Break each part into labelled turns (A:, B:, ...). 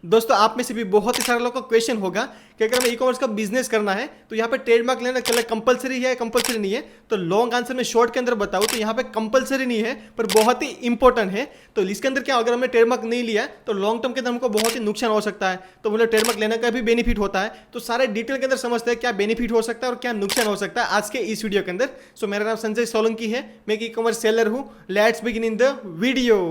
A: दोस्तों आप में से भी बहुत ही सारे लोगों का क्वेश्चन होगा कि अगर हमें ई कॉमर्स का बिजनेस करना है तो यहाँ पे ट्रेडमार्क लेना चला कंपलसरी है कंपलसरी नहीं है। तो लॉन्ग आंसर में शॉर्ट के अंदर बताऊँ तो यहाँ पे कंपलसरी नहीं है पर बहुत ही इंपॉर्टेंट है। तो इसके अंदर क्या, अगर हमने ट्रेडमार्क नहीं लिया तो लॉन्ग टर्म के अंदर हमको बहुत ही नुकसान हो सकता है। तो मतलब ट्रेडमार्क लेने का भी बेनिफिट होता है। तो सारे डिटेल के अंदर समझते हैं क्या बेनिफिट हो सकता है और क्या नुकसान हो सकता है आज के इस वीडियो के अंदर। सो मेरा नाम संजय सोलंकी है, मैं एक ई कॉमर्स सेलर हूँ। Let's begin in the video.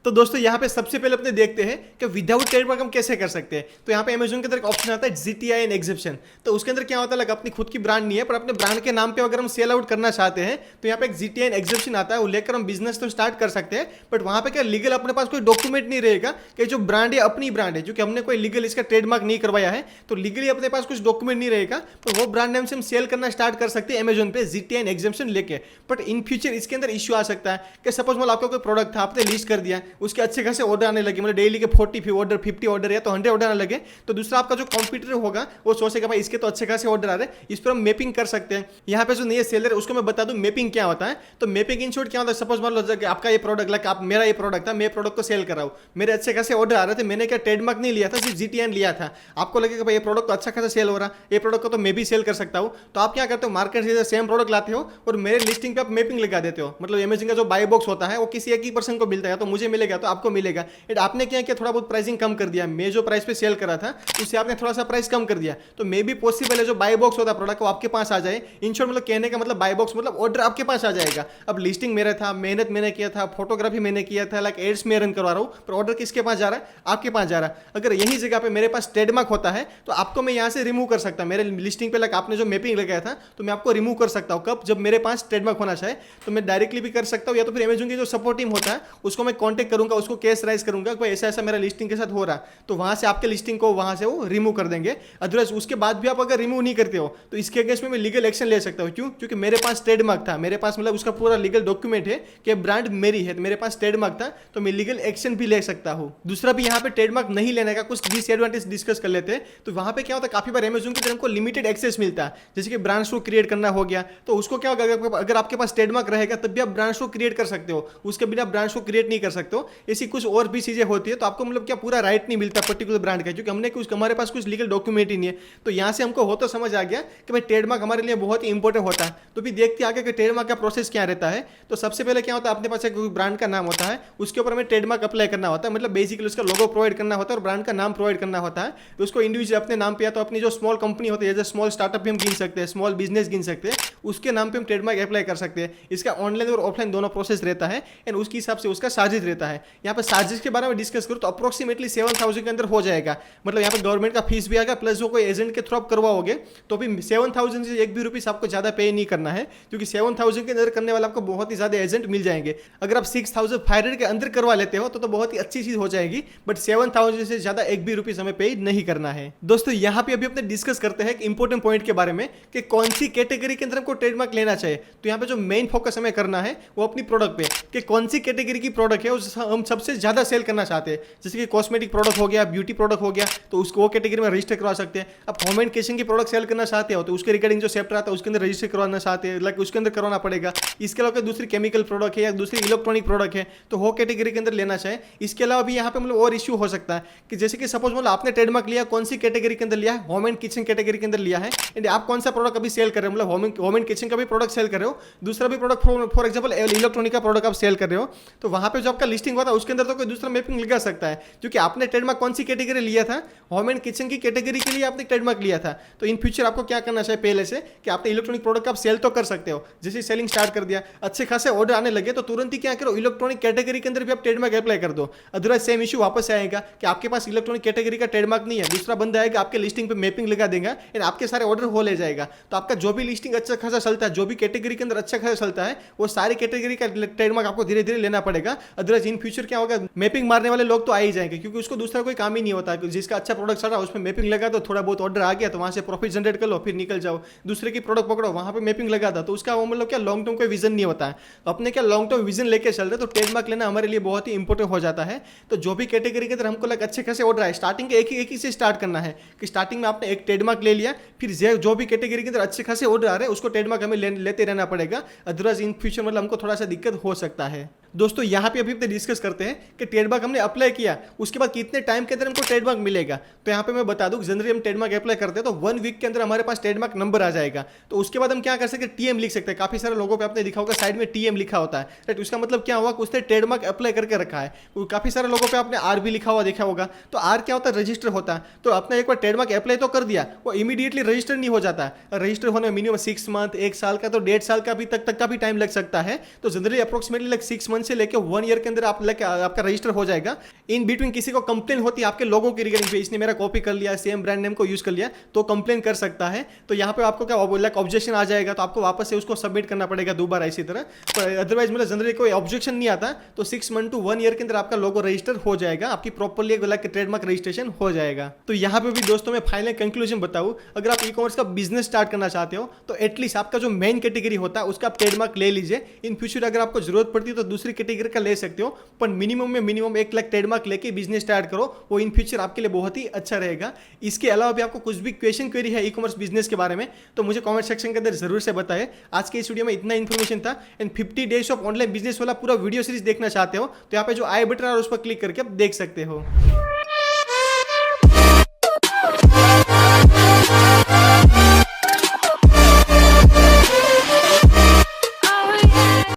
A: तो दोस्तों यहाँ पे सबसे पहले अपने देखते हैं कि विदाउट ट्रेडमार्क हम कैसे कर सकते हैं। तो यहाँ पे अमेजोन के अंदर एक ऑप्शन आता है GTI एंड एग्जिबिशन। तो उसके अंदर क्या होता है, अपनी खुद की ब्रांड नहीं है पर अपने ब्रांड के नाम पे अगर हम सेल आउट करना चाहते हैं तो यहाँ पे एक GTI एंड एग्जिबिशन आता है, वो लेकर हम बिजनेस तो स्टार्ट कर सकते हैं। बट वहाँ पे क्या लीगल अपने पास कोई डॉक्यूमेंट नहीं रहेगा कि जो ब्रांड है अपनी ब्रांड है, क्योंकि हमने कोई लीगल इसका ट्रेडमार्क नहीं करवाया है। तो लीगली अपने पास कुछ डॉक्यूमेंट नहीं रहेगा तो वो ब्रांड नेम से हम सेल करना स्टार्ट कर सकते हैं अमेजोन पे GTI एंड एग्जिबिशन लेके। बट इन फ्यूचर इसके अंदर इश्यू आ सकता है कि सपोज मान आपका कोई प्रोडक्ट था, आपने लिस्ट कर दिया, उसके अच्छे खासे ऑर्डर आने लगे, मतलब डेली के 40 ऑर्डर 50 ऑर्डर या तो 100 ऑर्डर आने लगे। तो दूसरा आपका जो कॉम्पिटिटर होगा वो सोचेगा भाई इसके तो अच्छे खासे ऑर्डर आ रहे हैं, इस पर हम मैपिंग कर सकते हैं। यहाँ पे जो नए सेलर है उसको मैं बता दूं मैपिंग क्या होता है। तो मैपिंग इन शॉर्ट क्या होता है, सपोज मान लो कि आपका ये प्रोडक्ट लाइक आप मेरा ये प्रोडक्ट था, मैं प्रोडक्ट को सेल कर रहा हूँ, मेरे अच्छे खासे ऑर्डर आ रहे थे, मैंने क्या ट्रेडमार्क नहीं लिया था, सिर्फ GTN लिया था। आपको लगेगा भाई ये प्रोडक्ट तो अच्छा खासा सेल हो रहा, ये प्रोडक्ट को तो मैं भी सेल कर सकता हूँ। तो आप क्या करते हो, मार्केट से सेम प्रोडक्ट लाते हो और मेरे लिस्टिंग पे आप मैपिंग लगा देते हो। मतलब अमेजन का जो बाय बॉक्स होता है वो किसी एक ही पर्सन को मिलता है, तो मुझे मिलेगा तो आपको मिलेगा। एंड आपने क्या किया, थोड़ा बहुत प्राइसिंग कम कर दिया, मैं जो प्राइस पे सेल करा था उससे आपने थोड़ा सा प्राइस कम कर दिया। तो मे भी पॉसिबल है जो बाय बॉक्स होता है प्रोडक्ट वो आपके पास आ जाए। इन शॉर्ट मतलब कहने का मतलब बाय बॉक्स मतलब ऑर्डर आपके पास आ जाएगा। अब लिस्टिंग मेरा था, मेहनत मैंने किया था, फोटोग्राफी मैंने किया था, लाइक एड्स में रन करवा रहा हूँ, पर ऑर्डर किसके पास जा रहा है, आपके पास जा रहा है। अगर यही जगह पे मेरे पास ट्रेडमार्क होता है तो आपको मैं यहाँ से रिमूव कर सकता हूँ। मेरे लिस्टिंग पे लाइक आपने जो मैपिंग लगाया था तो मैं आपको रिमूव कर सकता हूँ। कब, जब मेरे पास ट्रेडमार्क होना चाहिए तो मैं डायरेक्टली भी कर सकता हूँ, या तो फिर अमेजन की जो सपोर्ट टीम होता है उसको मैं कॉन्टेक्ट करूंगा, उसको केस राइज करूंगा कि ऐसा ऐसा मेरा लिस्टिंग के साथ हो रहा है, तो वहां से आपके लिस्टिंग को वहां से वो रिमूव कर देंगे। अदरवाइज उसके बाद भी आप अगर रिमूव नहीं करते हो तो इसके अगेंस्ट में मैं लीगल एक्शन ले सकता हूँ। क्यों, क्योंकि मेरे पास ट्रेडमार्क था, मेरे पास मतलब उसका पूरा लीगल डॉक्यूमेंट है कि ब्रांड मेरी है, तो मेरे पास ट्रेडमार्क था तो मैं लीगल एक्शन भी ले सकता हूँ। दूसरा भी यहाँ पे ट्रेडमार्क नहीं लेने का कुछ डिसएडवांटेज डिस्कस कर लेते हैं। तो वहां पे क्या होता है, काफी बार अमेजन की तरफ को लिमिटेड एक्सेस मिलता है, जैसे कि ब्रांड्स को क्रिएट करना हो गया। तो उसको क्या होगा, अगर आपके पास ट्रेडमार्क रहेगा तब भी आप ब्रांड्स को क्रिएट कर सकते हो, उसके बिना ब्रांड्स को क्रिएट नहीं कर सकते हो। ऐसी कुछ और भी चीजें होती है, तो आपको मतलब क्या पूरा राइट नहीं मिलता पर्टिकुलर ब्रांड का, क्योंकि हमने कुछ, हमारे पास कुछ लीगल डॉक्यूमेंट ही नहीं है। तो यहाँ से हमको हो तो समझ आ गया कि भाई ट्रेडमार्क हमारे लिए बहुत ही इंपॉर्टेंट होता है। तो भी देखते आगे कि ट्रेडमार्क का प्रोसेस क्या रहता है। तो सबसे पहले क्या होता है, अपने पास एक ब्रांड का नाम होता है, उसके ऊपर हमें ट्रेडमार्क अप्लाई करना होता है, मतलब बेसिकली उसका लोगो प्रोवाइड करना होता है और ब्रांड का नाम प्रोवाइड करना होता है। तो उसको इंडिविजुअल अपने नाम पे या तो अपनी जो स्मॉल कंपनी होती है, जैसे स्मॉल स्टार्टअप भी हम गिन सकते हैं, स्मॉल बिजनेस गिन सकते हैं, उसके नाम पे हम ट्रेडमार्क अप्लाई कर सकते हैं। इसका ऑनलाइन और ऑफलाइन दोनों प्रोसेस रहता है एंड उसके हिसाब से उसका चार्जेस रहता है। यहाँ पर चार्जेस के बारे में डिस्कस करूँ तो अप्रोक्सीमेटली 7,000 के अंदर हो जाएगा। मतलब यहाँ पर गवर्नमेंट का फीस भी आएगा, प्लस जो कोई एजेंट के थ्रू आप करवाओगे तो भी 7,000 से एक भी रुपीस आपको ज्यादा पे नहीं करना है, क्योंकि 7,000 के अंदर करने वाला आपको बहुत ही ज्यादा एजेंट मिल जाएंगे। अगर आप 6,500 के अंदर करवा लेते हो तो बहुत ही अच्छी चीज हो जाएगी, बट 7,000 से ज्यादा एक भी रुपीस हमें पे नहीं करना है। दोस्तों यहाँ पे अभी अपने डिस्कस करते हैं एक इंपॉर्टेंट पॉइंट के बारे में कि कौन सी कैटेगरी के अंदर हमको ट्रेडमार्क लेना चाहिए। तो यहाँ पे जो मेन फोकस हमें करना है वो अपनी प्रोडक्ट पे, कि कौन सी कैटेगरी की प्रोडक्ट है हम सबसे ज्यादा सेल करना चाहते हैं। जैसे कि कॉस्मेटिक प्रोडक्ट हो गया, ब्यूटी प्रोडक्ट हो गया, तो उसको वो कैटेगरी में रजिस्टर करवा सकते हैं। अब होम एंड किचन की प्रोडक्ट सेल करना चाहते हो तो उसके रिगार्डिंग जो चैप्टर आता है उसके अंदर रजिस्टर करवाना चाहते हैं, लाइक उसके अंदर करवाना पड़ेगा। इसके अलावा दूसरी केमिकल प्रोडक्ट है या दूसरी इलेक्ट्रॉनिक प्रोडक्ट है तो वो कैटेगरी के अंदर लेना चाहिए। इसके अलावा भी यहाँ पे मतलब और इश्यू हो सकता है कि जैसे कि सपोज मतलब आपने ट्रेडमार्क लिया, कौन सी कैटेगरी के अंदर लिया है, होम एंड किचन कैटेगरी के अंदर लिया है, एंड आप कौन सा प्रोडक्ट अभी सेल कर रहे हो, मतलब होम एंड किचन का भी प्रोडक्ट सेल कर रहे हो, दूसरा भी प्रोडक्ट फॉर एग्जाम्पल इलेक्ट्रॉनिक का प्रोडक्ट आप सेल कर रहे हो, तो वहां पे जो आपका लिस्टिंग होता है उसके अंदर तो कोई दूसरा मैपिंग लगा सकता है, क्योंकि आपने ट्रेडमार्क कौन सी कैटेगरी लिया था, होम एंड किचन की कैटेगरी के लिए आपने ट्रेडमार्क लिया था। तो इन फ्यूचर आपको क्या करना चाहिए पहले से कि आपने इलेक्ट्रॉनिक प्रोडक्ट आप सेल तो कर सकते हो, जैसे सेलिंग स्टार्ट कर दिया, अच्छे खासे ऑर्डर आने लगे तो तुरंत ही क्या करो, इलेक्ट्रॉनिक कैटेगरी के अंदर भी आप ट्रेडमार्क अप्लाई कर दो। अदरवाइज सेम इशू वापस आएगा कि आपके पास इलेक्ट्रॉनिक कैटेगरी का ट्रेडमार्क नहीं है, दूसरा बंदा आएगा आपके लिस्टिंग पे मैपिंग लगा देगा एंड आपके सारे ऑर्डर हो ले जाएगा। तो आपका जो भी लिस्टिंग अच्छा खासा चलता है, जो भी कैटेगरी के अंदर अच्छा खासा चलता है, वो सारी कैटेगरी का ट्रेडमार्क आपको धीरे धीरे लेना पड़ेगा। अदरवाइज इन फ्यूचर क्या होगा, मैपिंग मारने वाले लोग तो आ ही जाएंगे, क्योंकि उसको दूसरा कोई काम ही नहीं होता। जिसका अच्छा प्रोडक्ट चल रहा है उसमें मैपिंग लगा दो, थोड़ा बहुत ऑर्डर आ गया तो वहां से प्रॉफिट जनरेट कर लो, फिर निकल जाओ। दूसरे की प्रोडक्ट पकड़ो, वहां पे मैपिंग लगा था, तो उसका वो मतलब क्या लॉन्ग टर्म कोई विजन नहीं होता है। तो अपने क्या लॉन्ग टर्म विजन लेके चल रहे, तो ट्रेडमार्क लेना हमारे लिए बहुत ही इंपॉर्टेंट हो जाता है। तो जो भी कैटेगरी के अंदर हमको लग अच्छे खासे ऑर्डर आए, स्टार्टिंग के एक ही से स्टार्ट करना है कि स्टार्टिंग में आपने एक ट्रेडमार्क ले लिया, फिर जो भी कैटेगरी के अंदर अच्छे खासे ऑर्डर आ रहे हैं उसको ट्रेडमार्क हमें लेते रहना पड़ेगा, अदरवाइज इन फ्यूचर मतलब हमको थोड़ा सा दिक्कत हो सकता है। दोस्तों यहाँ पे अभी डिस्कस करते हैं कि ट्रेडमार्क हमने अप्लाई किया, उसके बाद कितने टाइम के अंदर हमको ट्रेडमार्क मिलेगा। तो यहाँ पे मैं बता दूं, जनरली हम ट्रेडमार्क अप्लाई करते हैं तो 1 वीक के अंदर हमारे पास ट्रेडमार्क नंबर आ जाएगा। तो उसके बाद हम क्या कर सकते हैं, टीएम लिख सकते हैं। काफी सारे लोगों पे आपने लिखा होगा साइड में टीएम लिखा होता है, राइट। उसका मतलब क्या हुआ, उसने ट्रेडमार्क अप्लाई करके रखा है। काफी सारे लोगों पे आपने आर भी लिखा हुआ देखा होगा। तो आर क्या होता है, रजिस्टर होता है। तो आपने एक बार ट्रेडमार्क अप्लाई तो कर दिया, वो इमीडिएटली रजिस्टर नहीं हो जाता है। रजिस्टर होने में मिनिमम 6 मंथ, 1 साल का, तो 1.5 साल का भी तक का भी टाइम लग सकता है। तो जनरली अप्रोक्सीमेटली लाइक 6 मंथ से लेकर 1 ईयर के अंदर आपका रजिस्टर हो जाएगा। इन बिटवीन किसी को कंप्लेन होती है आपके लोगों की रिगार्डिंग, इसने मेरा कॉपी कर लिया, सेम ब्रांड नेम को यूज कर लिया, तो कंप्लेन कर सकता है। तो यहाँ पे आपको क्या लाइक ऑब्जेक्शन आ जाएगा, तो आपको वापस से उसको सबमिट करना पड़ेगा दोबारा इसी तरह। पर अदरवाइज मतलब जनरली कोई ऑब्जेक्शन नहीं आता, तो 6 मंथ टू 1 ईयर के अंदर आपका लोगो रजिस्टर हो जाएगा, आपकी प्रॉपर्ली लाइक ट्रेडमार्क रजिस्ट्रेशन हो जाएगा। तो यहाँ पे भी दोस्तों मैं फाइनल कंक्लूजन बताऊं, अगर आप ई कॉमर्स का बिजनेस स्टार्ट करना चाहते हो तो एटलीस्ट आपका जो मेन कैटेगरी होता है उसका आप ट्रेडमार्क ले लीजिए। इन फ्यूचर अगर आपको जरूरत पड़ती है तो दूसरी कैटेगरी का ले सकते हो, पर मिनिमम 1 लाख ट्रेडमार्क लेके बिजनेस स्टार्ट करो, वो इन फ्यूचर आपके लिए बहुत ही अच्छा रहेगा। इसके अलावा भी आपको कुछ भी क्वेश्चन क्वेरी है ई कॉमर्स बिजनेस के बारे में तो मुझे कमेंट सेक्शन के अंदर जरूर से बताएं। आज के इस वीडियो में इतना इन्फॉर्मेशन था। And 50 days of online business वाला पूरा वीडियो सीरीज देखना चाहते हो तो यहाँ पे जो आई बटन है उस पर क्लिक करके आप देख सकते हो।